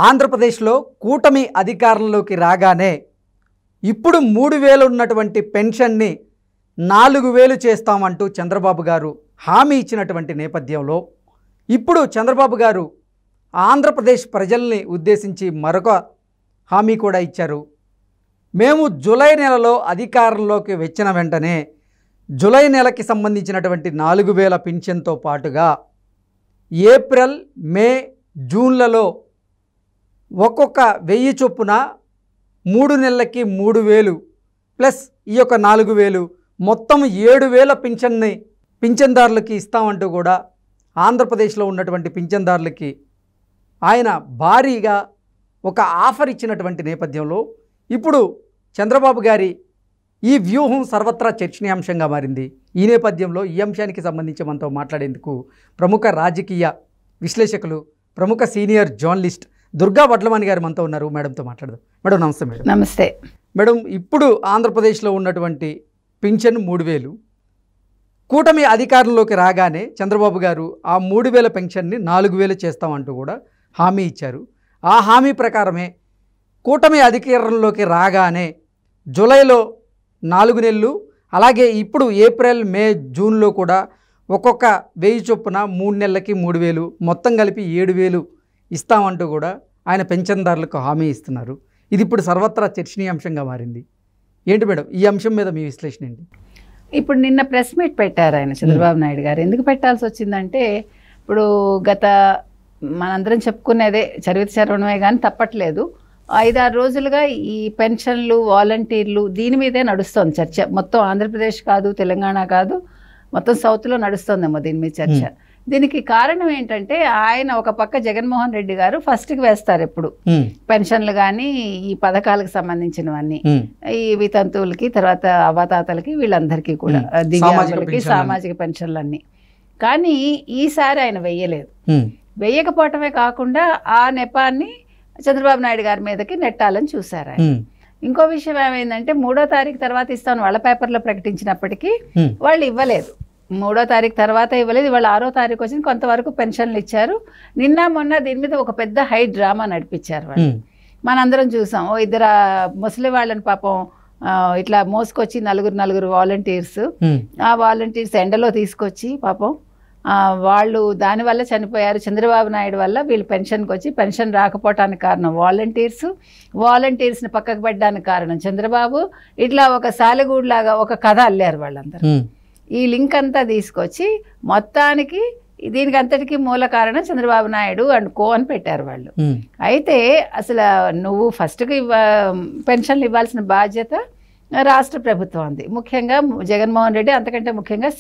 ఆంధ్రప్రదేశ్లో కూటమి అధికారంలోకి రాగానే ఇప్పుడు 3000 ఉన్నటువంటి పెన్షన్ని 4000 చేస్తామంటూ చంద్రబాబు గారు హామీ ఇచ్చినటువంటి నేపథ్యంలో ఇప్పుడు చంద్రబాబు గారు ఆంధ్రప్రదేశ్ ప్రజల్ని ఉద్దేశించి మరొక హామీ కూడా ఇచ్చారు. మేము జూలై నెలలో అధికారంలోకి వచ్చిన వెంటనే జూలై నెలకి సంబంధించినటువంటి 4000 పెన్షన్తో పాటుగా ఏప్రిల్, మే, జూన్లలో ఒక్కొక్క 1000 చొప్పున 3 నెలలకి 3000 ప్లస్ ఈ యొక్క 4000 మొత్తం 7000 పింఛన్దారులకి ఇస్తామంటూ కూడా ఆంధ్రప్రదేశ్లో ఉన్నటువంటి పింఛన్దారులకి ఆయన భారీగా ఒక ఆఫర్ ఇచ్చినటువంటి నేపథ్యంలో ఇప్పుడు చంద్రబాబు గారి ఈ వ్యూహం సర్వత్రా చర్చనీయాంశంగా మారింది. ఈ నేపథ్యంలో ఈ అంశానికి సంబంధించి మనతో మాట్లాడేందుకు ప్రముఖ రాజకీయ విశ్లేషకులు, ప్రముఖ సీనియర్ జర్నలిస్ట్ దుర్గా వడ్లమాని గారు మనతో ఉన్నారు. మేడంతో మాట్లాడదాం. మేడం నమస్తే. మేడం నమస్తే. మేడం, ఇప్పుడు ఆంధ్రప్రదేశ్లో ఉన్నటువంటి పింఛన్ 3000 కూటమి అధికారంలోకి రాగానే చంద్రబాబు గారు ఆ 3000 పెన్షన్ని 4000 చేస్తామంటూ కూడా హామీ ఇచ్చారు. ఆ హామీ ప్రకారమే కూటమి అధికారంలోకి రాగానే జూలైలో 4 నెలలు, అలాగే ఇప్పుడు ఏప్రిల్, మే, జూన్లో కూడా ఒక్కొక్క 1000 చొప్పున 3 నెలలకి 3000 మొత్తం కలిపి 7000 ఇస్తామంటూ కూడా ఆయన పెన్షన్దారులకు హామీ ఇస్తున్నారు. ఇది ఇప్పుడు సర్వత్రా చర్చనీయాంశంగా మారింది. ఏంటి మేడం ఈ అంశం మీద మీ విశ్లేషణ ఏంటి? ఇప్పుడు నిన్న ప్రెస్ మీట్ పెట్టారు ఆయన చంద్రబాబు నాయుడు గారు. ఎందుకు పెట్టాల్సి వచ్చిందంటే ఇప్పుడు గత మనందరం చెప్పుకునేదే చరిత్ర చరవడమే కానీ తప్పట్లేదు. 5-6 రోజులుగా ఈ పెన్షన్లు, వాలంటీర్లు దీని మీదే నడుస్తుంది చర్చ. మొత్తం ఆంధ్రప్రదేశ్ కాదు, తెలంగాణ కాదు, మొత్తం సౌత్లో నడుస్తుందేమో దీని మీద చర్చ. దీనికి కారణం ఏంటంటే ఆయన ఒక పక్క జగన్మోహన్ రెడ్డి గారు ఫస్ట్కి వేస్తారు ఎప్పుడు పెన్షన్లు కానీ ఈ పథకాలకు సంబంధించినవన్నీ, ఈ వితంతువులకి, తర్వాత అవ్వాతాతలకి, వీళ్ళందరికీ కూడా దివ్యాంగులకి సామాజిక పెన్షన్లన్నీ. కానీ ఈసారి ఆయన వెయ్యలేదు. వెయ్యకపోవటమే కాకుండా ఆ నెపాన్ని చంద్రబాబు నాయుడు గారి మీదకి నెట్టాలని చూశారు ఆయన. ఇంకో విషయం ఏమైందంటే 3వ తారీఖు తర్వాత ఇస్తాను వాళ్ళ పేపర్లో ప్రకటించినప్పటికీ వాళ్ళు ఇవ్వలేదు. 3వ తారీఖు తర్వాత ఇవ్వలేదు. ఇవాళ 6వ తారీఖు వచ్చింది, కొంతవరకు పెన్షన్లు ఇచ్చారు. నిన్న మొన్న దీని మీద ఒక పెద్ద హై డ్రామా నడిపించారు వాళ్ళు. మనందరం చూసాం. ఇద్దరు ముసలి వాళ్ళని పాపం ఇట్లా మోసుకొచ్చి నలుగురు వాలంటీర్స్, ఆ వాలంటీర్స్ ఎండలో తీసుకొచ్చి పాపం వాళ్ళు దానివల్ల చనిపోయారు. చంద్రబాబు నాయుడు వల్ల వీళ్ళు పెన్షన్కి వచ్చి పెన్షన్ రాకపోవటానికి కారణం వాలంటీర్స్ని పక్కకు పెట్టడానికి కారణం చంద్రబాబు. ఇట్లా ఒక సాలెగూడులాగా ఒక కథ అల్లారు వాళ్ళందరూ. ఈ లింక్ అంతా తీసుకొచ్చి మొత్తానికి దీనికి అంతటికీ మూల కారణం చంద్రబాబు నాయుడు అండ్ కో అని పెట్టారు వాళ్ళు. అయితే అసలు నువ్వు ఫస్ట్కి పెన్షన్లు ఇవ్వాల్సిన బాధ్యత రాష్ట్ర ప్రభుత్వం ఉంది, ముఖ్యంగా జగన్మోహన్ రెడ్డి, అంతకంటే ముఖ్యంగా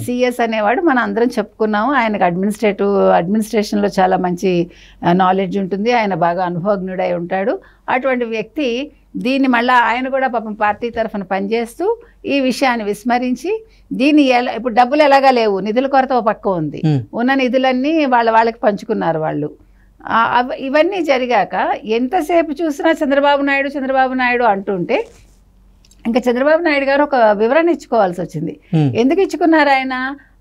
సిఎస్ అనేవాడు మనం అందరం చెప్పుకున్నాము. ఆయనకు అడ్మినిస్ట్రేషన్లో చాలా మంచి నాలెడ్జ్ ఉంటుంది, ఆయన బాగా అనుభవజ్ఞుడై ఉంటాడు. అటువంటి వ్యక్తి దీన్ని మళ్ళీ ఆయన కూడా పాపం పార్టీ తరఫున పనిచేస్తూ ఈ విషయాన్ని విస్మరించి దీన్ని ఇప్పుడు డబ్బులు ఎలాగా లేవు, నిధుల కొరత ఒక పక్క ఉంది, ఉన్న నిధులన్నీ వాళ్ళకి పంచుకున్నారు వాళ్ళు. ఇవన్నీ జరిగాక ఎంతసేపు చూసినా చంద్రబాబు నాయుడు అంటుంటే ఇంకా చంద్రబాబు నాయుడు గారు ఒక వివరణ ఇచ్చుకోవాల్సి వచ్చింది. ఎందుకు ఇచ్చుకున్నారు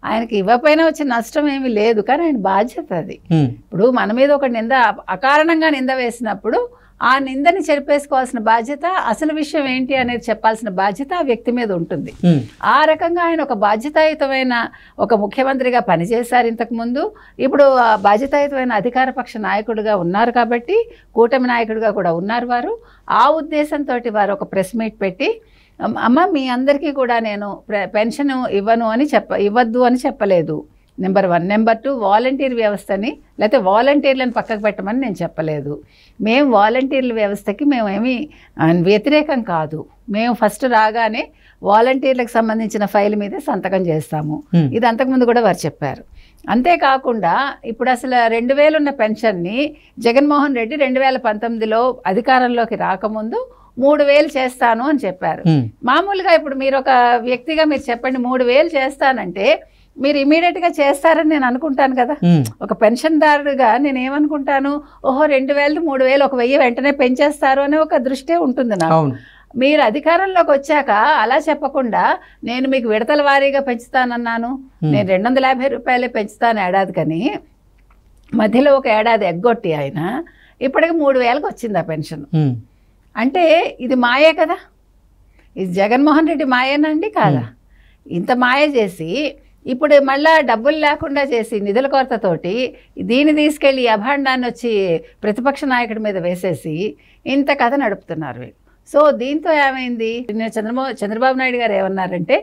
ఆయనకి ఇవ్వకపోయినా వచ్చే నష్టం ఏమీ లేదు, కానీ ఆయన బాధ్యత అది. ఇప్పుడు మన మీద ఒక నింద అకారణంగా నింద వేసినప్పుడు ఆ నిందని చెరిపేసుకోవాల్సిన బాధ్యత, అసలు విషయం ఏంటి అనేది చెప్పాల్సిన బాధ్యత ఆ వ్యక్తి మీద ఉంటుంది. ఆ రకంగా ఆయన ఒక బాధ్యతాయుతమైన ఒక ముఖ్యమంత్రిగా పనిచేశారు ఇంతకుముందు. ఇప్పుడు బాధ్యతాయుతమైన అధికార పక్ష నాయకుడిగా ఉన్నారు కాబట్టి, కూటమి నాయకుడిగా కూడా ఉన్నారు వారు. ఆ ఉద్దేశంతో వారు ఒక ప్రెస్ మీట్ పెట్టి, అమ్మ మీ అందరికీ కూడా నేను పెన్షన్ ఇవ్వద్దు అని చెప్పలేదు, నెంబర్ 1. నెంబర్ 2, వాలంటీర్ వ్యవస్థని లేకపోతే వాలంటీర్లను పక్కకు పెట్టమని నేను చెప్పలేదు. మేము వాలంటీర్ల వ్యవస్థకి మేమేమీ వ్యతిరేకం కాదు. మేము ఫస్ట్ రాగానే వాలంటీర్లకు సంబంధించిన ఫైల్ మీదే సంతకం చేస్తాము. ఇది అంతకుముందు కూడా వారు చెప్పారు. అంతేకాకుండా ఇప్పుడు అసలు 2000 ఉన్న పెన్షన్ని జగన్మోహన్ రెడ్డి 2019లో అధికారంలోకి రాకముందు 3000 చేస్తాను అని చెప్పారు. మామూలుగా ఇప్పుడు మీరు ఒక వ్యక్తిగా మీరు చెప్పండి, 3000 చేస్తానంటే మీరు ఇమీడియట్గా చేస్తారని నేను అనుకుంటాను కదా. ఒక పెన్షన్దారుగా నేను ఏమనుకుంటాను, ఓహో 2000 3000 ఒక 1000 వెంటనే పెంచేస్తారు అనే ఒక దృష్టే ఉంటుంది నాకు. మీరు అధికారంలోకి వచ్చాక అలా చెప్పకుండా నేను మీకు విడతల వారీగా పెంచుతానన్నాను, నేను 250 రూపాయలే పెంచుతాను ఏడాది, కానీ మధ్యలో ఒక ఏడాది ఎగ్గొట్టి ఆయన ఇప్పటికి 3,000కి వచ్చింది ఆ పెన్షన్. అంటే ఇది మాయే కదా, ఇది జగన్మోహన్ రెడ్డి మాయేనండి కాదా? ఇంత మాయ చేసి ఇప్పుడు మళ్ళా డబ్బులు లేకుండా చేసి నిధుల కొరతతోటి దీన్ని తీసుకెళ్ళి అభాండాన్ని వచ్చి ప్రతిపక్ష నాయకుడి మీద వేసేసి ఇంత కథ నడుపుతున్నారు వీళ్ళు. సో దీంతో ఏమైంది, చంద్రబాబు నాయుడు గారు ఏమన్నారంటే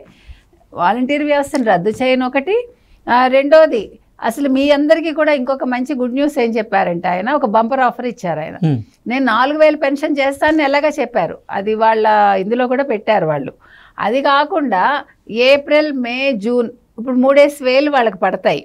వాలంటీర్ వ్యవస్థను రద్దు చేయను ఒకటి, రెండోది అసలు మీ అందరికీ కూడా ఇంకొక మంచి గుడ్ న్యూస్ ఏం చెప్పారంటే ఆయన ఒక బంపర్ ఆఫర్ ఇచ్చారు. ఆయన నేను 4,000 పెన్షన్ చేస్తానని ఎలాగా చెప్పారు, అది వాళ్ళ ఇందులో కూడా పెట్టారు వాళ్ళు. అది కాకుండా ఏప్రిల్, మే, జూన్ ఇప్పుడు 3,000 వాళ్ళకి పడతాయి.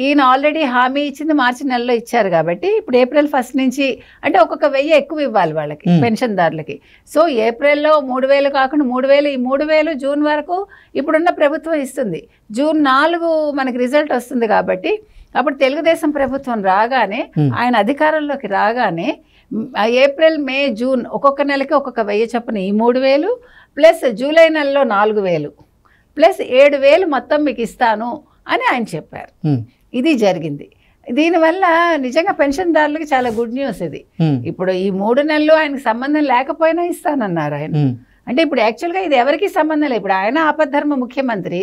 ఈయన ఆల్రెడీ హామీ ఇచ్చింది మార్చి నెలలో ఇచ్చారు కాబట్టి ఇప్పుడు ఏప్రిల్ 1 నుంచి అంటే ఒక్కొక్క 1,000 ఎక్కువ ఇవ్వాలి వాళ్ళకి పెన్షన్దారులకి. సో ఏప్రిల్లో 3,000 కాకుండా 3,000, ఈ 3,000 జూన్ వరకు ఇప్పుడున్న ప్రభుత్వం ఇస్తుంది. జూన్ 4 మనకి రిజల్ట్ వస్తుంది కాబట్టి అప్పుడు తెలుగుదేశం ప్రభుత్వం రాగానే ఆయన అధికారంలోకి రాగానే ఏప్రిల్, మే, జూన్ ఒక్కొక్క నెలకి ఒక్కొక్క 1,000 చొప్పున ఈ 3,000 ప్లస్ జూలై నెలలో 4,000 ప్లస్ 7,000 మొత్తం మీకు ఇస్తాను అని ఆయన చెప్పారు. ఇది జరిగింది. దీనివల్ల నిజంగా పెన్షన్దారులకి చాలా గుడ్ న్యూస్ ఇది. ఇప్పుడు ఈ 3 నెలలు ఆయనకు సంబంధం లేకపోయినా ఇస్తానన్నారు ఆయన. అంటే ఇప్పుడు యాక్చువల్గా ఇది ఎవరికి సంబంధం లేదు. ఇప్పుడు ఆయన ఆపద్ధర్మ ముఖ్యమంత్రి.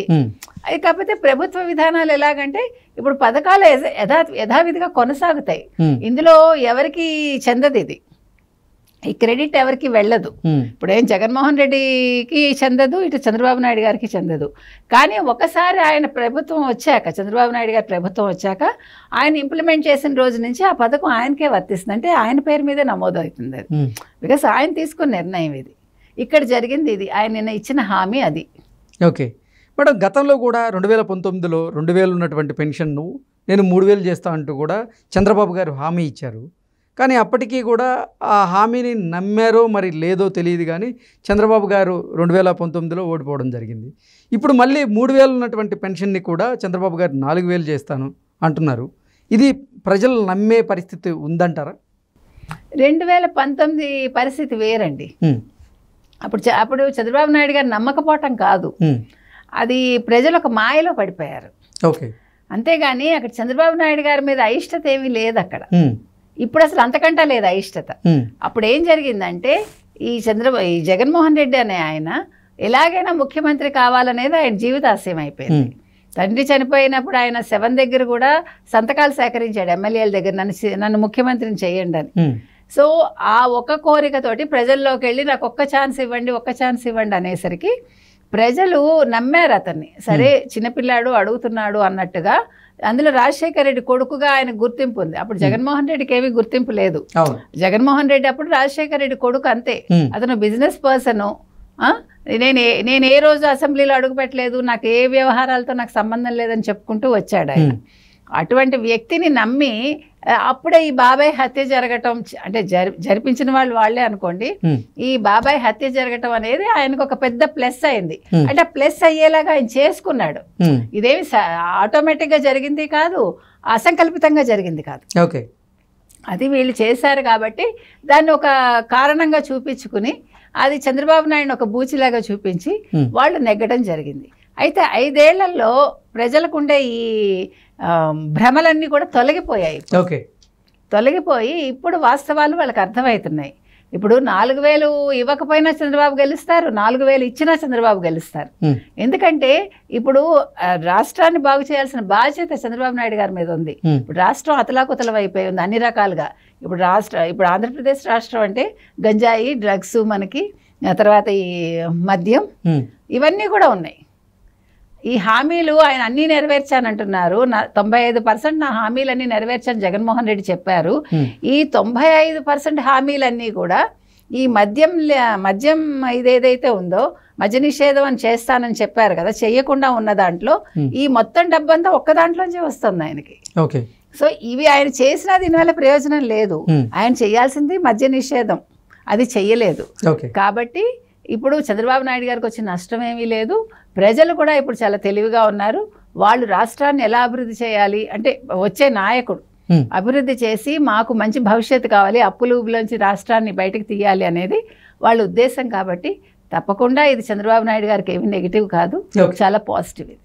అది కాకపోతే ప్రభుత్వ విధానాలు ఎలాగంటే ఇప్పుడు పథకాలు యథావిధిగా కొనసాగుతాయి. ఇందులో ఎవరికి చెందదు, ఇది ఈ క్రెడిట్ ఎవరికి వెళ్ళదు. ఇప్పుడు ఏం జగన్మోహన్ రెడ్డికి చెందదు, ఇటు చంద్రబాబు నాయుడు గారికి చెందదు. కానీ ఒకసారి ఆయన ప్రభుత్వం వచ్చాక, చంద్రబాబు నాయుడు గారి ప్రభుత్వం వచ్చాక ఆయన ఇంప్లిమెంట్ చేసిన రోజు నుంచి ఆ పథకం ఆయనకే వర్తిస్తుంది. అంటే ఆయన పేరు మీదే నమోదు అవుతుంది అది, బికాస్ ఆయన తీసుకున్న నిర్ణయం ఇది. ఇక్కడ జరిగింది ఇది, ఆయన నిన్న ఇచ్చిన హామీ అది. ఓకే మేడం, గతంలో కూడా 2019లో 2,000 ఉన్నటువంటి పెన్షన్ను నేను 3,000 చేస్తా అంటూ కూడా చంద్రబాబు గారు హామీ ఇచ్చారు. కానీ అప్పటికీ కూడా ఆ హామీని నమ్మారో మరి లేదో తెలియదు, కానీ చంద్రబాబు గారు 2019లో ఓడిపోవడం జరిగింది. ఇప్పుడు మళ్ళీ 3,000 ఉన్నటువంటి పెన్షన్ని కూడా చంద్రబాబు గారు 4,000 చేస్తాను అంటున్నారు. ఇది ప్రజలు నమ్మే పరిస్థితి ఉందంటారా? 2019 పరిస్థితి వేరండి. అప్పుడు చంద్రబాబు నాయుడు గారు నమ్మకపోవటం కాదు, అది ప్రజలు ఒక మాయలో పడిపోయారు. ఓకే, అంతేగాని అక్కడ చంద్రబాబు నాయుడు గారి మీద అయిష్టత ఏమీ లేదు అక్కడ. ఇప్పుడు అసలు అంతకంటే లేదు అయిష్టత. అప్పుడు ఏం జరిగిందంటే ఈ జగన్మోహన్ రెడ్డి అనే ఆయన ఎలాగైనా ముఖ్యమంత్రి కావాలనేది ఆయన జీవితాశయం అయిపోయింది. తండ్రి చనిపోయినప్పుడు ఆయన శవం దగ్గర కూడా సంతకాలు సేకరించాడు ఎమ్మెల్యేల దగ్గర, నన్ను ముఖ్యమంత్రిని చేయండి అని. సో ఆ ఒక్క కోరికతోటి ప్రజల్లోకి వెళ్ళి నాకు ఒక్క ఛాన్స్ ఇవ్వండి అనేసరికి ప్రజలు నమ్మారు అతన్ని. సరే చిన్నపిల్లాడు అడుగుతున్నాడు అన్నట్టుగా. అందులో రాజశేఖర రెడ్డి కొడుకుగా ఆయన గుర్తింపు ఉంది. అప్పుడు జగన్మోహన్ రెడ్డికి ఏమీ గుర్తింపు లేదు. జగన్మోహన్ రెడ్డి అప్పుడు రాజశేఖర రెడ్డి కొడుకు అంతే, అతను బిజినెస్ పర్సన్. నేను ఏ రోజు అసెంబ్లీలో అడుగు పెట్టలేదు, నాకు ఏ వ్యవహారాలతో నాకు సంబంధం లేదని చెప్పుకుంటూ వచ్చాడు ఆయన. అటువంటి వ్యక్తిని నమ్మి అప్పుడే ఈ బాబాయ్ హత్య జరగటం, అంటే జరిపించిన వాళ్ళే అనుకోండి, ఈ బాబాయ్ హత్య జరగటం అనేది ఆయనకు ఒక పెద్ద ప్లస్ అయింది. అంటే ప్లస్ అయ్యేలాగా ఆయన చేసుకున్నాడు. ఇదేమి ఆటోమేటిక్ గా జరిగింది కాదు, అసంకల్పితంగా జరిగింది కాదు. ఓకే, అది వీళ్ళు చేశారు కాబట్టి దాన్ని ఒక కారణంగా చూపించుకుని అది చంద్రబాబు నాయుడు ఒక బూచిలాగా చూపించి వాళ్ళు నెగ్గడం జరిగింది. అయితే 5 ఏళ్లలో ప్రజలకు ఉండే ఈ భ్రమలన్నీ కూడా తొలగిపోయాయి. ఓకే, తొలగిపోయి ఇప్పుడు వాస్తవాలు వాళ్ళకి అర్థమవుతున్నాయి. ఇప్పుడు 4,000 ఇవ్వకపోయినా చంద్రబాబు గెలుస్తారు, 4,000 ఇచ్చినా చంద్రబాబు గెలుస్తారు. ఎందుకంటే ఇప్పుడు రాష్ట్రాన్ని బాగు చేయాల్సిన బాధ్యత చంద్రబాబు నాయుడు గారి మీద ఉంది. ఇప్పుడు రాష్ట్రం అతలాకుతలం అయిపోయి ఉంది అన్ని రకాలుగా. ఇప్పుడు ఆంధ్రప్రదేశ్ రాష్ట్రం అంటే గంజాయి, డ్రగ్స్, మనకి తర్వాత ఈ మద్యం, ఇవన్నీ కూడా ఉన్నాయి. ఈ హామీలు ఆయన అన్నీ నెరవేర్చానంటున్నారు. 95% నా హామీలన్నీ నెరవేర్చాను జగన్మోహన్ రెడ్డి చెప్పారు. ఈ 95% హామీలన్నీ కూడా ఈ మద్యం ఇదేదైతే ఉందో మద్య నిషేధం అని చేస్తానని చెప్పారు కదా, చెయ్యకుండా ఉన్న దాంట్లో ఈ మొత్తం డబ్బంతా ఒక్క దాంట్లోంచే వస్తుంది ఆయనకి. ఓకే, సో ఇవి ఆయన చేసినా దీనివల్ల ప్రయోజనం లేదు. ఆయన చేయాల్సింది మద్య నిషేధం, అది చెయ్యలేదు. కాబట్టి ఇప్పుడు చంద్రబాబు నాయుడు గారికి వచ్చిన నష్టం ఏమీ లేదు. ప్రజలు కూడా ఇప్పుడు చాలా తెలివిగా ఉన్నారు. వాళ్ళు రాష్ట్రాన్ని ఎలా అభివృద్ధి చేయాలి అంటే వచ్చే నాయకుడు అభివృద్ధి చేసి మాకు మంచి భవిష్యత్తు కావాలి, అప్పులు ఊబిలోంచి రాష్ట్రాన్ని బయటకు తీయాలి అనేది వాళ్ళ ఉద్దేశం. కాబట్టి తప్పకుండా ఇది చంద్రబాబు నాయుడు గారికి ఏమీ నెగిటివ్ కాదు, చాలా పాజిటివ్ ఇది.